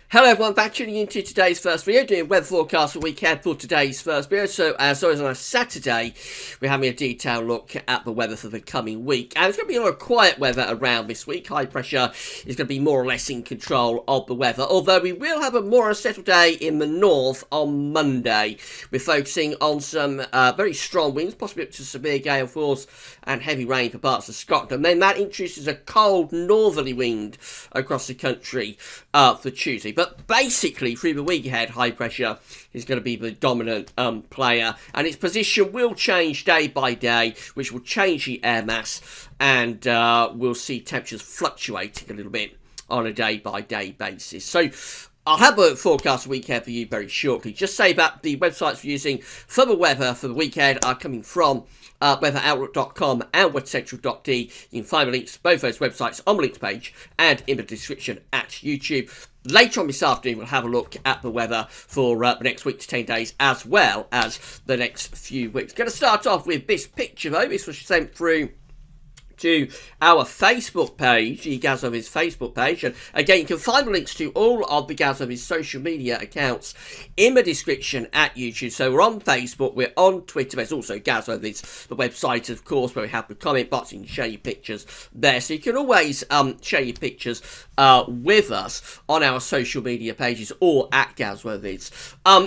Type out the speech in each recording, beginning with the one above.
Hello everyone, back tuning into today's first video, doing weather forecast for weekend for today's first video. So as always on a Saturday, we're having a detailed look at the weather for the coming week. And there's going to be a lot of quiet weather around this week. High pressure is going to be more or less in control of the weather, although we will have a more unsettled day in the north on Monday. We're focusing on some very strong winds, possibly up to severe gale force and heavy rain for parts of Scotland. Then that introduces a cold northerly wind across the country for Tuesday. But basically, through the week ahead, high pressure is going to be the dominant player. And its position will change day by day, which will change the air mass. And we'll see temperatures fluctuating a little bit on a day-by-day basis. So I'll have a forecast weekend for you very shortly. Just say that the websites we're using for the weather for the weekend are coming from weatheroutlook.com and weathercentral.de. You can find the links to both those websites on the links page and in the description at YouTube. Later on this afternoon, we'll have a look at the weather for the next week to 10 days, as well as the next few weeks. Going to start off with this picture, though. This was sent through to our Facebook page, the Gazov's Facebook page, and again you can find the links to all of the Gazov's social media accounts in the description at YouTube. So we're on Facebook, we're on Twitter, there's also Gazov's, the website of course, where we have the comment box. You can share your pictures there, so you can always share your pictures with us on our social media pages or at Gazov's.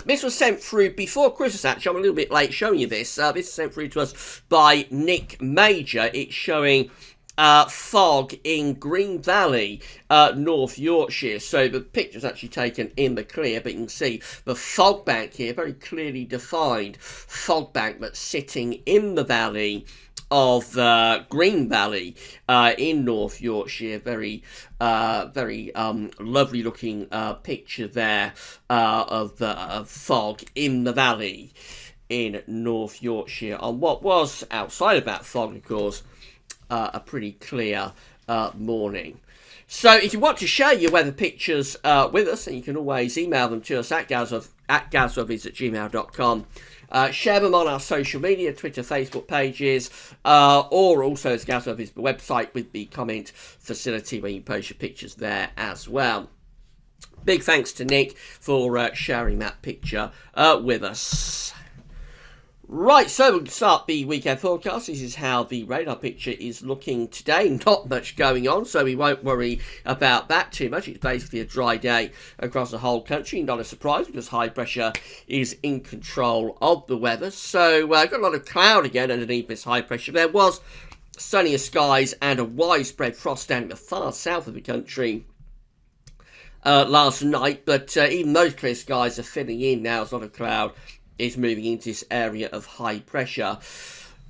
This was sent through before Christmas, actually. I'm a little bit late showing you this. This was sent through to us by Nick Major. It's showing fog in Green Valley, North Yorkshire. So the picture's actually taken in the clear, but you can see the fog bank here, very clearly defined fog bank that's sitting in the valley of Green Valley in North Yorkshire. Very lovely looking picture there of fog in the valley in North Yorkshire on what was, outside of that fog of course, a pretty clear morning. So if you want to share your weather pictures with us, and you can always email them to us at gazovs@gmail.com. Share them on our social media, Twitter, Facebook pages, or also as Gazov's website with the comment facility where you post your pictures there as well. Big thanks to Nick for sharing that picture with us. Right, so we'll start the weekend forecast. This is how the radar picture is looking today. Not much going on, so we won't worry about that too much. It's basically a dry day across the whole country. Not a surprise because high pressure is in control of the weather. So got a lot of cloud again underneath this high pressure. There was sunnier skies and a widespread frost down in the far south of the country last night. But even those clear skies are filling in now. There's a lot of cloud is moving into this area of high pressure.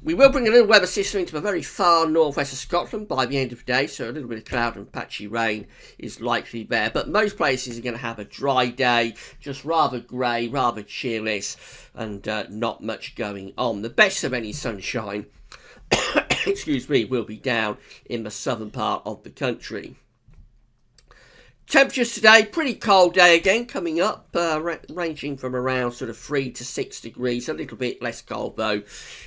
We will bring a little weather system into the very far northwest of Scotland by the end of the day, so a little bit of cloud and patchy rain is likely there. But most places are going to have a dry day, just rather grey, rather cheerless, and not much going on. The best of any sunshine, excuse me, will be down in the southern part of the country. Temperatures today, pretty cold day again coming up, ranging from around sort of 3 to 6 degrees, a little bit less cold though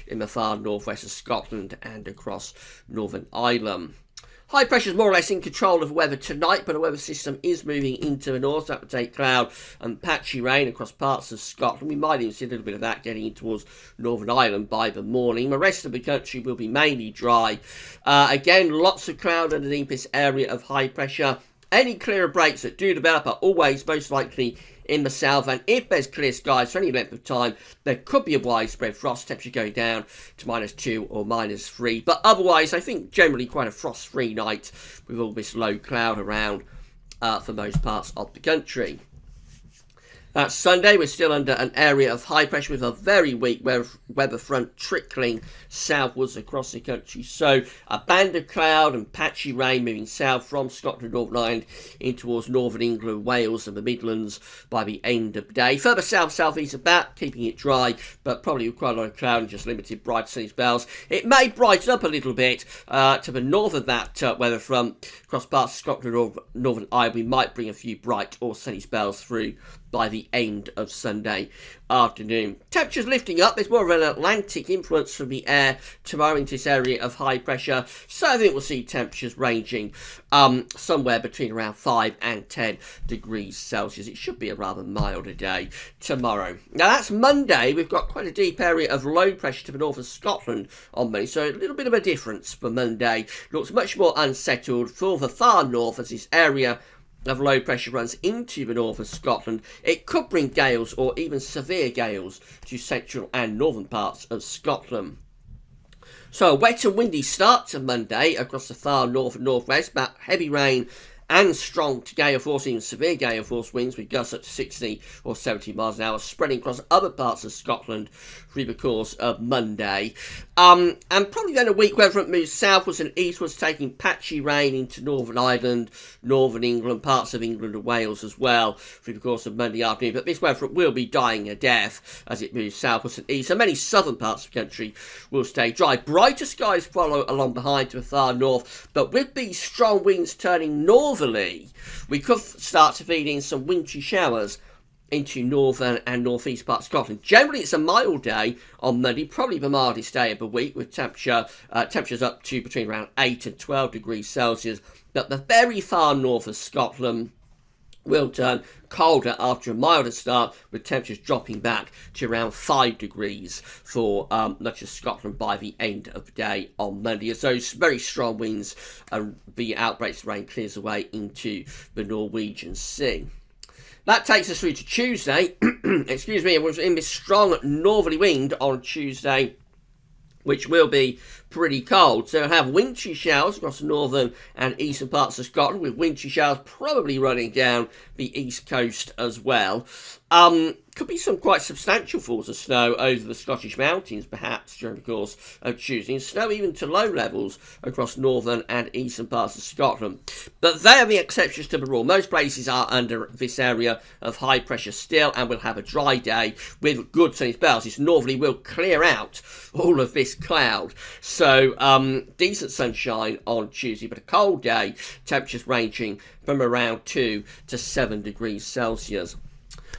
in the far northwest of Scotland and across Northern Ireland. High pressure is more or less in control of the weather tonight, but a weather system is moving into the north. That will take cloud and patchy rain across parts of Scotland. We might even see a little bit of that getting in towards Northern Ireland by the morning. The rest of the country will be mainly dry. Again, lots of cloud underneath this area of high pressure. Any clearer breaks that do develop are always most likely in the south, and if there's clear skies for any length of time, there could be a widespread frost, temperature going down to -2 or -3. But otherwise, I think generally quite a frost-free night with all this low cloud around for most parts of the country. Sunday, we're still under an area of high pressure with a very weak weather front trickling southwards across the country. So a band of cloud and patchy rain moving south from Scotland and Northern Ireland in towards Northern England, Wales and the Midlands by the end of the day. Further south, southeast of that, keeping it dry, but probably with quite a lot of cloud and just limited bright sunny spells. It may brighten up a little bit to the north of that weather front across parts of Scotland and Northern Ireland. We might bring a few bright or sunny spells through by the end of Sunday afternoon. Temperatures lifting up. There's more of an Atlantic influence from the air tomorrow into this area of high pressure, so I think we'll see temperatures ranging somewhere between around 5 and 10 degrees Celsius. It should be a rather milder day tomorrow. Now that's Monday. We've got quite a deep area of low pressure to the north of Scotland on Monday, so a little bit of a difference for Monday. Looks much more unsettled for the far north as this area of low pressure runs into the north of Scotland. It could bring gales or even severe gales to central and northern parts of Scotland. So a wet and windy start to Monday across the far north and northwest, but heavy rain and strong to gale force, even severe gale force winds with gusts up to 60 or 70 miles an hour, spreading across other parts of Scotland through the course of Monday. And probably then a weak weather front moves southwards and eastwards, taking patchy rain into Northern Ireland, Northern England, parts of England and Wales as well through the course of Monday afternoon. But this weather front will be dying a death as it moves southwards and east. So many southern parts of the country will stay dry. Brighter skies follow along behind to the far north, but with these strong winds turning northerly, we could start to feed in some wintry showers into northern and northeast parts of Scotland. Generally, it's a mild day on Monday, probably the mildest day of the week, with temperatures up to between around 8 and 12 degrees Celsius. But the very far north of Scotland will turn colder after a milder start, with temperatures dropping back to around 5 degrees for much of Scotland by the end of the day on Monday. As those very strong winds and the outbreaks of rain clears away into the Norwegian Sea. That takes us through to Tuesday. Excuse me, it was in this strong northerly wind on Tuesday, which will be pretty cold. So we'll have wintry showers across the northern and eastern parts of Scotland, with wintry showers probably running down the east coast as well. Could be some quite substantial falls of snow over the Scottish mountains, perhaps, during the course of Tuesday, and snow even to low levels across northern and eastern parts of Scotland. But they are the exceptions to the rule. Most places are under this area of high pressure still, and we'll have a dry day with good sunny spells. This northerly will clear out all of this cloud. So decent sunshine on Tuesday, but a cold day, temperatures ranging from around 2 to 7 degrees Celsius.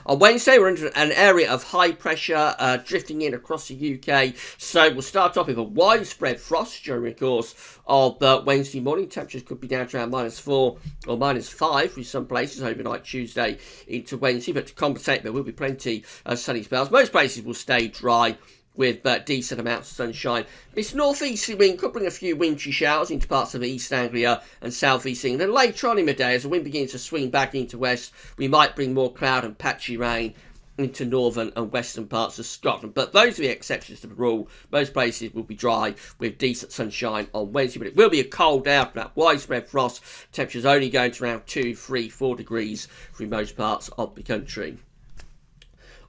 On Wednesday, we're under an area of high pressure drifting in across the UK. So we'll start off with a widespread frost during the course of Wednesday morning. Temperatures could be down to around -4 or -5 with some places overnight Tuesday into Wednesday. But to compensate, there will be plenty of sunny spells. Most places will stay dry with decent amounts of sunshine. This northeasterly wind could bring a few wintry showers into parts of East Anglia and South East England. Later on in the day, as the wind begins to swing back into west, we might bring more cloud and patchy rain into northern and western parts of Scotland. But those are the exceptions to the rule. Most places will be dry with decent sunshine on Wednesday, but it will be a cold day after that widespread frost. Temperatures only going to around 2, 3, 4 degrees through most parts of the country.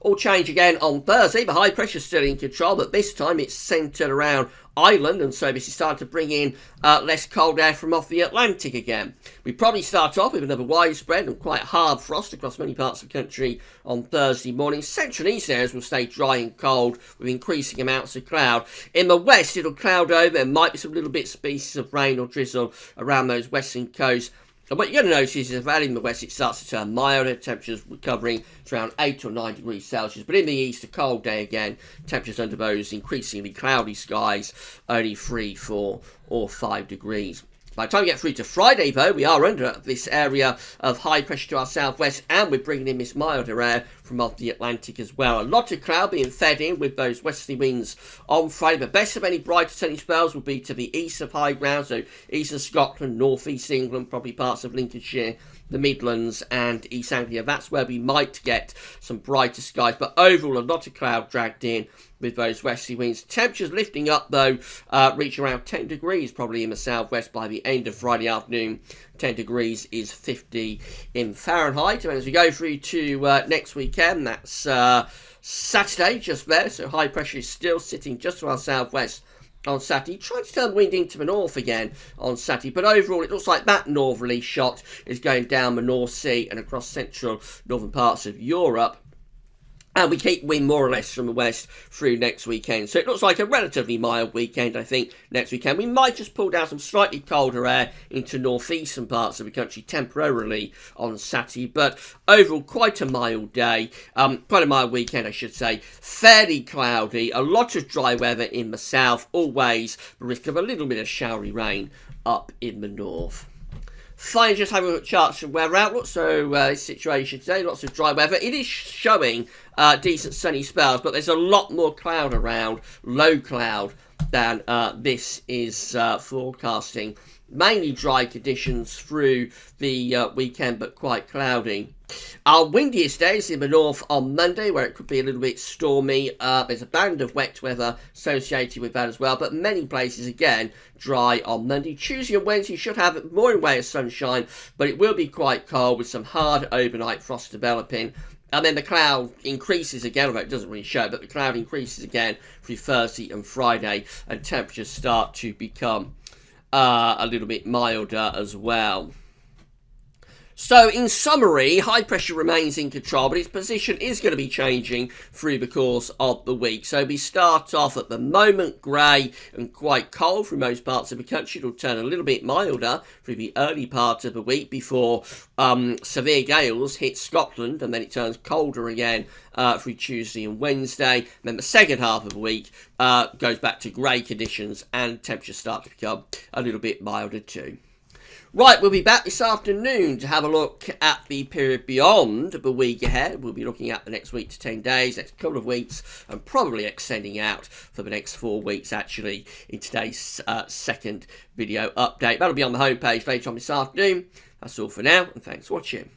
All change again on Thursday. The high pressure is still in control, but this time it's centred around Ireland, and so this is starting to bring in less cold air from off the Atlantic again. We probably start off with another widespread and quite hard frost across many parts of the country on Thursday morning. Central and east areas will stay dry and cold with increasing amounts of cloud. In the west, it'll cloud over. There might be some little bits and pieces of rain or drizzle around those western coasts. And what you're going to notice is that in the west it starts to turn milder, temperatures recovering to around 8 or 9 degrees Celsius. But in the east, a cold day again, temperatures under those increasingly cloudy skies, only 3, 4 or 5 degrees. By the time we get through to Friday, though, we are under this area of high pressure to our southwest, and we're bringing in this milder air from off the Atlantic as well. A lot of cloud being fed in with those westerly winds on Friday. The best of any brighter sunny spells will be to the east of high ground, so east of Scotland, north east England, probably parts of Lincolnshire, the Midlands and East Anglia. That's where we might get some brighter skies, but overall a lot of cloud dragged in with those westerly winds. Temperatures lifting up though, reach around 10 degrees probably in the southwest by the end of Friday afternoon. 10 degrees is 50 in Fahrenheit. And as we go through to next weekend, that's Saturday just there, so high pressure is still sitting just to our southwest on Saturday, trying to turn the wind into the north again on Saturday, but overall it looks like that northerly shot is going down the North Sea and across central northern parts of Europe And we keep wind more or less from the west through next weekend. So it looks like a relatively mild weekend, I think, next weekend. We might just pull down some slightly colder air into northeastern parts of the country temporarily on Saturday. But overall, quite a mild day. Quite a mild weekend, I should say. Fairly cloudy. A lot of dry weather in the south. Always the risk of a little bit of showery rain up in the north. Finally, just having a look at charts and weather outlook. So, situation today, lots of dry weather. It is showing decent sunny spells, but there's a lot more cloud around, low cloud, than this is forecasting. Mainly dry conditions through the weekend, but quite cloudy. Our windiest days in the north on Monday, where it could be a little bit stormy. There's a band of wet weather associated with that as well, but many places, again, dry on Monday. Tuesday and Wednesday should have more in way of sunshine, but it will be quite cold with some hard overnight frost developing. And then the cloud increases again, although it doesn't really show, but the cloud increases again through Thursday and Friday, and temperatures start to become a little bit milder as well. So, in summary, high pressure remains in control, but its position is going to be changing through the course of the week. So, we start off at the moment grey and quite cold through most parts of the country. It'll turn a little bit milder through the early part of the week before severe gales hit Scotland, and then it turns colder again through Tuesday and Wednesday. And then the second half of the week goes back to grey conditions, and temperatures start to become a little bit milder too. Right, we'll be back this afternoon to have a look at the period beyond the week ahead. We'll be looking at the next week to 10 days, next couple of weeks, and probably extending out for the next 4 weeks, actually, in today's second video update. That'll be on the homepage later on this afternoon. That's all for now, and thanks for watching.